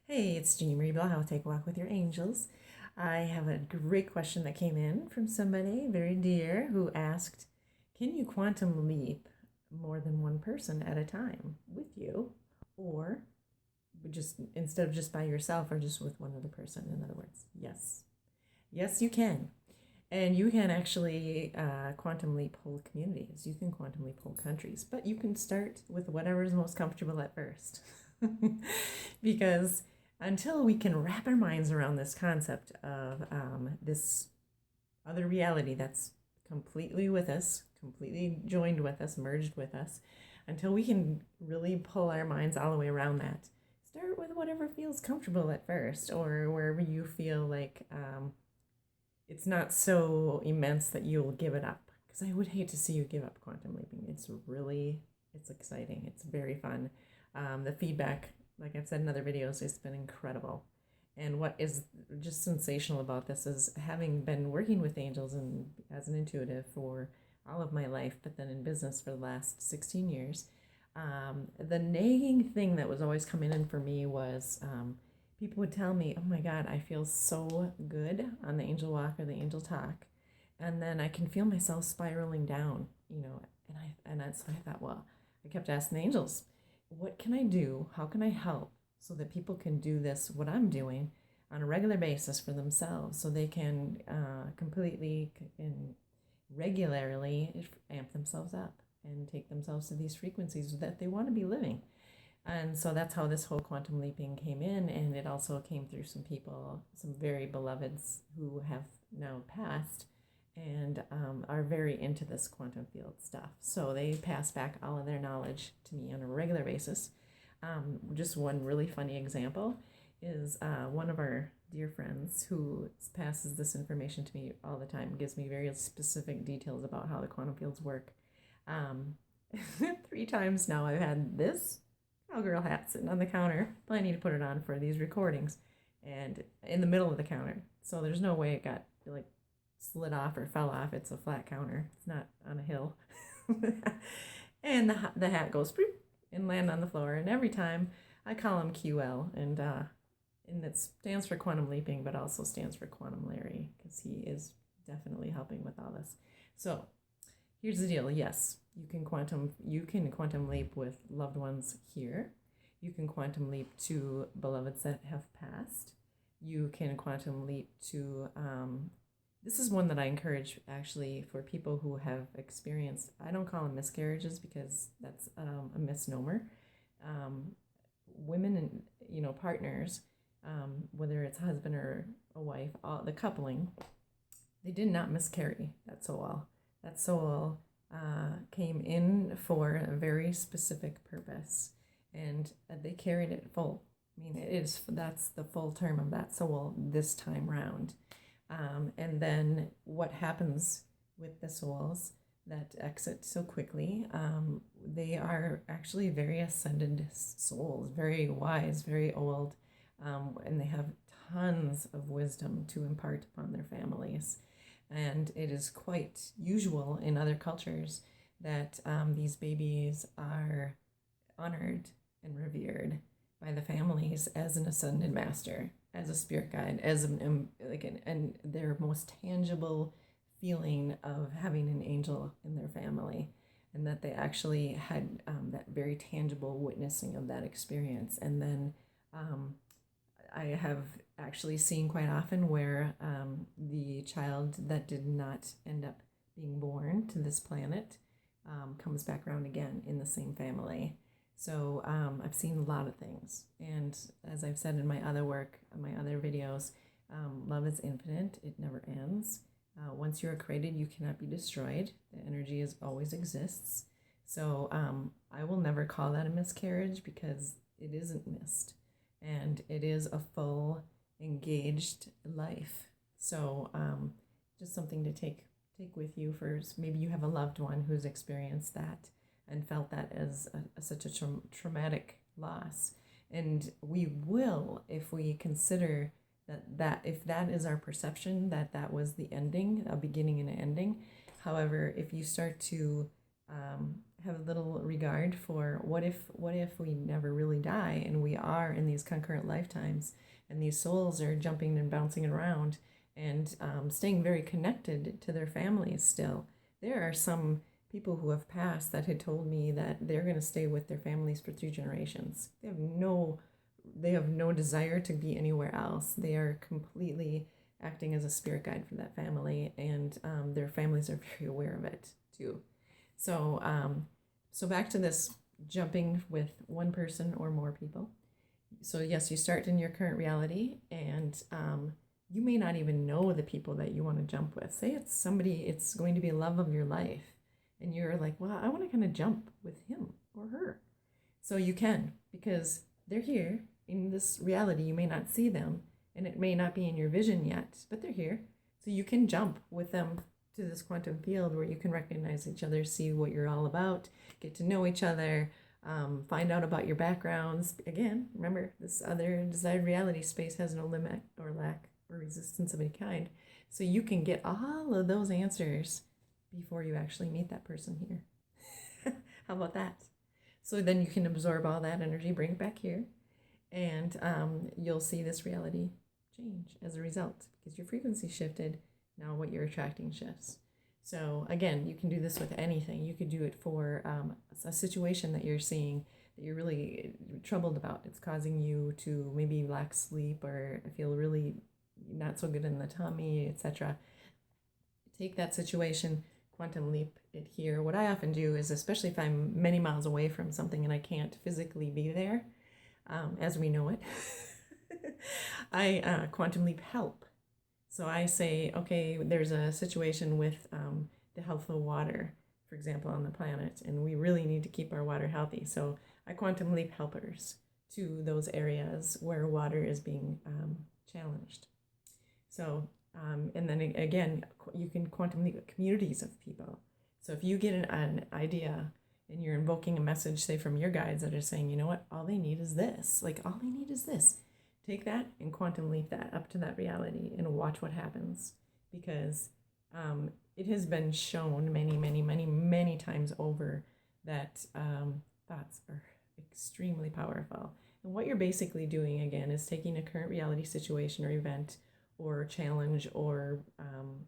Hey, it's Jeannie Blaha with Take a Walk with Your Angels. I have a great question that came in from somebody very dear who asked, can you quantum leap more than one person at a time with you? Or just instead of just by yourself or just with one other person, in other words? Yes. Yes, you can. And you can actually quantum leap whole communities. You can quantum leap whole countries, but you can start with whatever is most comfortable at first. Because until we can wrap our minds around this concept of this other reality that's completely with us, completely joined with us, merged with us, until we can really pull our minds all the way around that, start with whatever feels comfortable at first or wherever you feel like it's not so immense that you'll give it up. Because I would hate to see you give up quantum leaping. It's exciting. It's very fun. The feedback, like I've said in other videos, has been incredible. And what is just sensational about this is having been working with angels and as an intuitive for all of my life, but then in business for the last 16 years, the nagging thing that was always coming in for me was people would tell me, oh my God, I feel so good on the angel walk or the angel talk. And then I can feel myself spiraling down, so I thought, well, I kept asking the angels, what can I do? How can I help so that people can do this, what I'm doing, on a regular basis for themselves so they can completely and regularly amp themselves up and take themselves to these frequencies that they want to be living. And so that's how this whole quantum leaping came in. And it also came through some people, some very beloveds who have now passed and are very into this quantum field stuff. So they pass back all of their knowledge to me on a regular basis. Just one really funny example is one of our dear friends who passes this information to me all the time, gives me very specific details about how the quantum fields work. Um, 3 times now I've had this cowgirl hat sitting on the counter, planning to put it on for these recordings, and in the middle of the counter. So there's no way it got like slid off or fell off. It's a flat counter. It's not on a hill. And the hat goes boop, and land on the floor. And every time I call him QL, and it stands for quantum leaping, but also stands for quantum Larry because he is definitely helping with all this. So here's the deal. Yes, you can quantum leap with loved ones here. You can quantum leap to beloveds that have passed. You can quantum leap to this is one that I encourage actually for people who have experienced, I don't call them miscarriages because that's a misnomer. Women and partners, whether it's a husband or a wife, the coupling, they did not miscarry that soul. That soul came in for a very specific purpose, and they carried it full. I mean, that's the full term of that soul this time round. And then what happens with the souls that exit so quickly? They are actually very ascended souls, very wise, very old, and they have tons of wisdom to impart upon their families. And it is quite usual in other cultures that these babies are honored and revered by the families as an ascended master, as a spirit guide, as and their most tangible feeling of having an angel in their family, and that they actually had that very tangible witnessing of that experience. And then I have actually seen quite often where the child that did not end up being born to this planet comes back around again in the same family. So I've seen a lot of things. And as I've said in my other work, my other videos, love is infinite. It never ends. Once you are created, you cannot be destroyed. The energy always exists. So I will never call that a miscarriage because it isn't missed. And it is a full, engaged life. So just something to take with you first. Maybe you have a loved one who's experienced that and felt that as such a traumatic loss. And we will, if we consider that if that is our perception, that was the ending, a beginning and an ending. However, if you start to have a little regard for what if we never really die and we are in these concurrent lifetimes and these souls are jumping and bouncing around and staying very connected to their families still. There are some people who have passed that had told me that they're going to stay with their families for 3 generations. They have no desire to be anywhere else. They are completely acting as a spirit guide for that family, and their families are very aware of it too. So, so back to this jumping with one person or more people. So yes, you start in your current reality, and you may not even know the people that you want to jump with. Say it's somebody, it's going to be a love of your life, and you're like, well, I want to kind of jump with him or her. So you can, because they're here in this reality. You may not see them, and it may not be in your vision yet, but they're here. So you can jump with them to this quantum field where you can recognize each other, see what you're all about, get to know each other, find out about your backgrounds. Again, remember, this other desired reality space has no limit or lack or resistance of any kind. So you can get all of those answers before you actually meet that person here. How about that? So then you can absorb all that energy, bring it back here, and you'll see this reality change as a result because your frequency shifted. Now what you're attracting shifts. So again, you can do this with anything. You could do it for a situation that you're seeing that you're really troubled about. It's causing you to maybe lack sleep or feel really not so good in the tummy, etc. Take that situation, quantum leap it here. What I often do is, especially if I'm many miles away from something and I can't physically be there, as we know it, I quantum leap help. So I say, okay, there's a situation with the health of water, for example, on the planet, and we really need to keep our water healthy. So I quantum leap helpers to those areas where water is being challenged. So, and then again, you can quantum leap communities of people. So if you get an idea and you're invoking a message, say from your guides that are saying, you know what, all they need is this, like all they need is this. Take that and quantum leap that up to that reality and watch what happens, because it has been shown many times over that thoughts are extremely powerful. And what you're basically doing, again, is taking a current reality situation or event or challenge or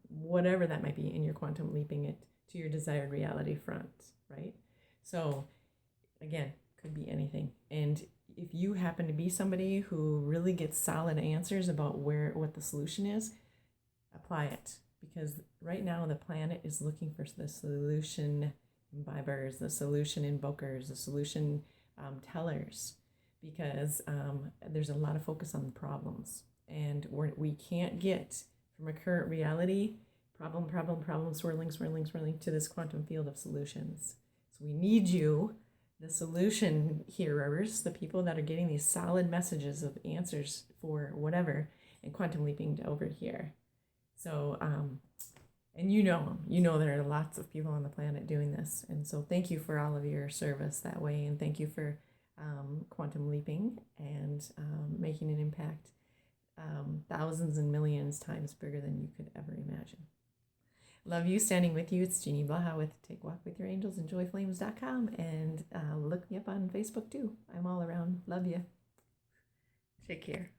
whatever that might be, and you're quantum leaping it to your desired reality front, right? So again, could be anything. And if you happen to be somebody who really gets solid answers about what the solution is, apply it. Because right now the planet is looking for the solution imbibers, the solution invokers, the solution tellers, because there's a lot of focus on the problems. And we can't get from a current reality, problem, swirling, to this quantum field of solutions. So we need you, the solution hearers, the people that are getting these solid messages of answers for whatever, and quantum leaping over here. So, and you know there are lots of people on the planet doing this. And so thank you for all of your service that way. And thank you for quantum leaping and making an impact thousands and millions times bigger than you could ever imagine. Love you, standing with you. It's Jeannie Blaha with Take Walk with Your Angels and joyflames.com. And look me up on Facebook too. I'm all around. Love you. Take care.